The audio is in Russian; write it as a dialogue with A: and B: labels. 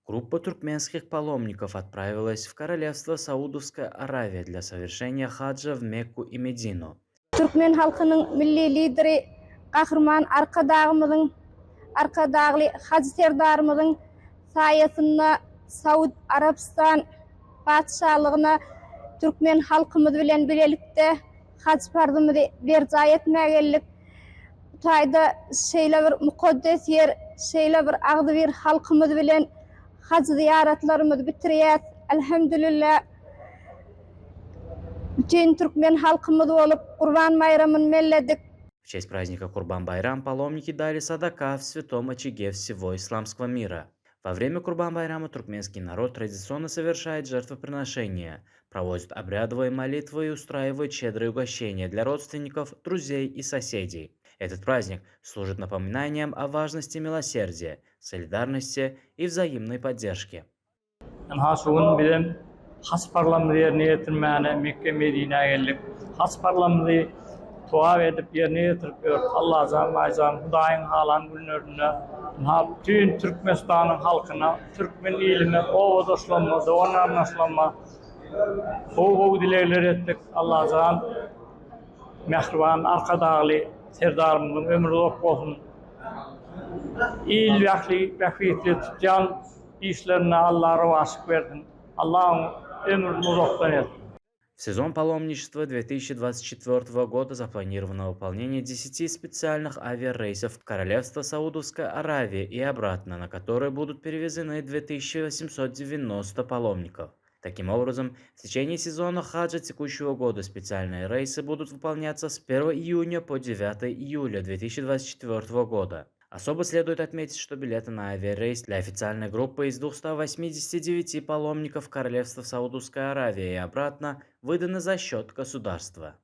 A: Группа туркменских паломников отправилась в королевство Саудовская Аравия для совершения хаджа в Мекку и Медину.
B: Türkmen halkının milli lideri Kahraman arkadağlı Hacı Serdarımızın sayesinde Saud Arabistan padişahlığına Türkmen halkımız bilen birlikte hac farzımızı berca etmegellik. Tayda şeýle bir mukaddes yer, şeýle bir agdy bir halkymyz bilen hac ziyaretlerimizi bitirýäs. Elhamdülillah. Bütün Türkmen halkımız olup Kurban Bayramını melledik.
A: В честь праздника Курбан-Байрам паломники дали садака в святом очаге всего исламского мира. Во время Курбан-Байрама туркменский народ традиционно совершает жертвоприношения, проводит обрядовые молитвы и устраивает щедрые угощения для родственников, друзей и соседей. Этот праздник служит напоминанием о важности милосердия, солидарности и взаимной поддержки.
C: Has parlamenty yerine getirmeyene Mekke Medine'ye geldik. Has parlamenty tuav edip yerine getirip Allah azam Hudayın halan günlerine bütün Türkmenistan'ın halkına, Türkmen iline, o dostlarına, doğanlarına aslanma o dilekler ettik. Allah azam mehriban, arkadağlı, serdarımızın ömrü uzak olsun. İyil vakitli tutcan işlerine Allah'a rıvasık verdin. Allah'ın
A: В сезон паломничества 2024 года запланировано выполнение 10 специальных авиарейсов в Королевство Саудовской Аравии и обратно, на которые будут перевезены 2890 паломников. Таким образом, в течение сезона хаджа текущего года специальные рейсы будут выполняться с 1 июня по 9 июля 2024 года. Особо следует отметить, что билеты на авиарейс для официальной группы из 289 паломников Королевства Саудовской Аравии и обратно выданы за счет государства.